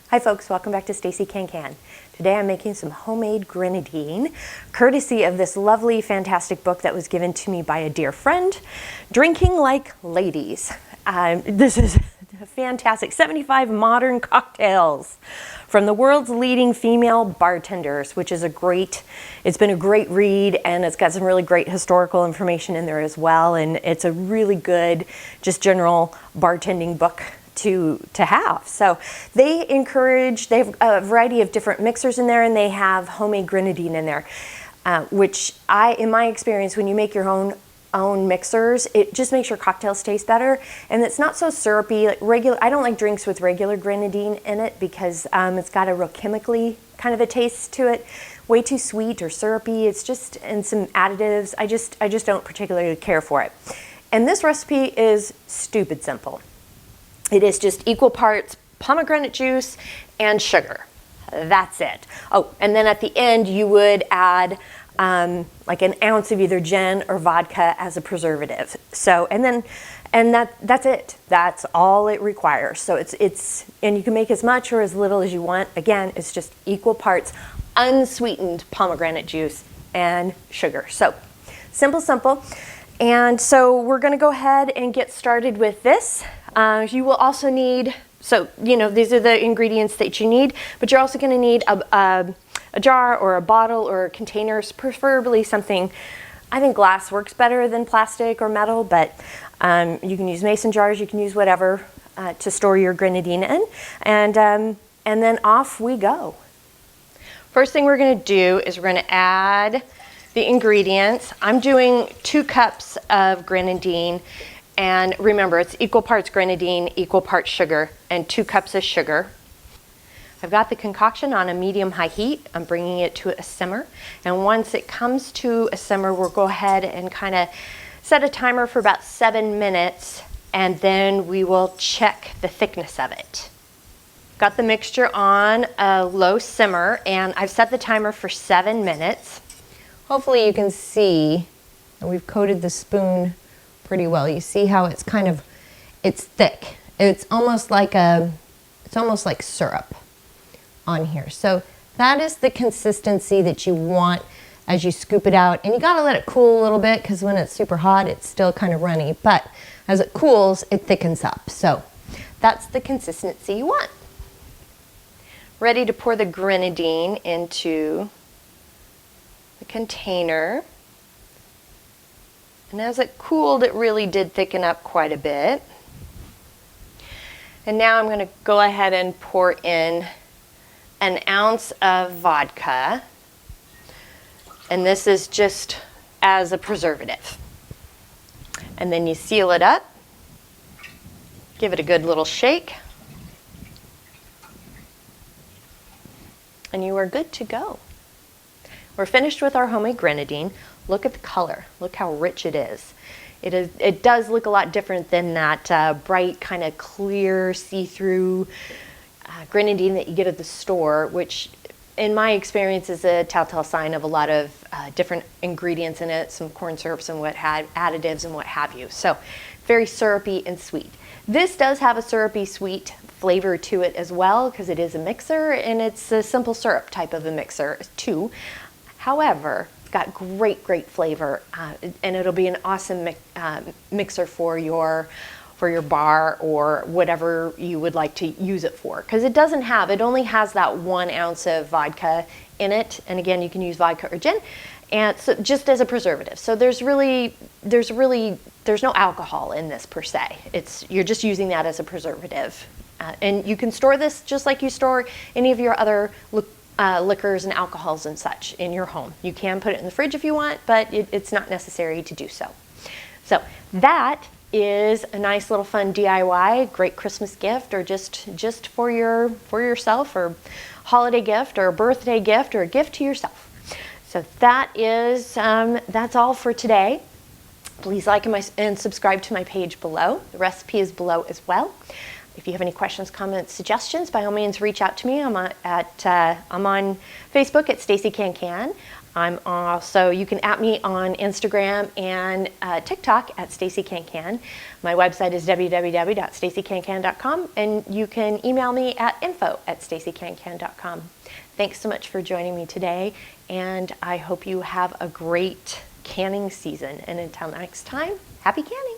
Hi folks, welcome back to Stacey CAN CAN. Today I'm making some homemade grenadine, courtesy of this lovely, fantastic book that was given to me by a dear friend, Drinking Like Ladies. This is fantastic, 75 modern cocktails from the world's leading female bartenders, which is it's been a great read, and it's got some really great historical information in there as well, and it's a really good, just general bartending book to have. So they have a variety of different mixers in there, and they have homemade grenadine in there, which in my experience, when you make your own mixers, it just makes your cocktails taste better, and it's not so syrupy. Like I don't like drinks with regular grenadine in it because it's got a real chemically kind of a taste to it, way too sweet or syrupy. It's just, and some additives. I just don't particularly care for it. And this recipe is stupid simple. It is just equal parts pomegranate juice and sugar. That's it. Oh, and then at the end you would add like an ounce of either gin or vodka as a preservative. So, that's it. That's all it requires. So and you can make as much or as little as you want. Again, it's just equal parts unsweetened pomegranate juice and sugar. So simple. And so we're gonna go ahead and get started with this. You will also need, these are the ingredients that you need, but you're also gonna need a jar or a bottle or containers, preferably something, I think glass works better than plastic or metal, but you can use mason jars, you can use whatever to store your grenadine in, and then off we go. First thing we're gonna do is we're gonna add the ingredients. I'm doing 2 cups of grenadine, and remember, it's equal parts grenadine, equal parts sugar, and 2 cups of sugar. I've got the concoction on a medium-high heat. I'm bringing it to a simmer, and once it comes to a simmer, we'll go ahead and kind of set a timer for about 7 minutes, and then we will check the thickness of it. Got the mixture on a low simmer, and I've set the timer for 7 minutes. Hopefully you can see that we've coated the spoon pretty well. You see how it's it's thick. It's almost like syrup on here. So that is the consistency that you want as you scoop it out. And you gotta let it cool a little bit, because when it's super hot, it's still kind of runny. But as it cools, it thickens up. So that's the consistency you want. Ready to pour the grenadine into the container. And as it cooled, it really did thicken up quite a bit. And now I'm going to go ahead and pour in an ounce of vodka. And this is just as a preservative. And then you seal it up. Give it a good little shake. And you are good to go. We're finished with our homemade grenadine. Look at the color. Look how rich it is. It does look a lot different than that bright, kind of clear, see-through grenadine that you get at the store, which in my experience is a telltale sign of a lot of different ingredients in it, some corn syrups and additives and what have you. So very syrupy and sweet. This does have a syrupy, sweet flavor to it as well, because it is a mixer, and it's a simple syrup type of a mixer too. However, it's got great flavor, and it'll be an awesome mixer for your bar or whatever you would like to use it for, because it only has that 1 ounce of vodka in it, and again, you can use vodka or gin, and so just as a preservative. So there's no alcohol in this per se. You're just using that as a preservative, and you can store this just like you store any of your other liquors and alcohols and such in your home. You can put it in the fridge if you want, but it's not necessary to do so. So that is a nice little fun DIY, great Christmas gift, or just for yourself, or holiday gift, or a birthday gift, or a gift to yourself. So that is that's all for today. Please like and subscribe to my page below. The recipe is below as well. If you have any questions, comments, suggestions, by all means reach out to me. I'm on Facebook at Stacey CAN CAN. I'm also, you can at me on Instagram and TikTok at Stacey CAN CAN. My website is www.staceycancan.com, and you can email me at info@staceycancan.com. Thanks so much for joining me today, and I hope you have a great canning season. And until next time, happy canning!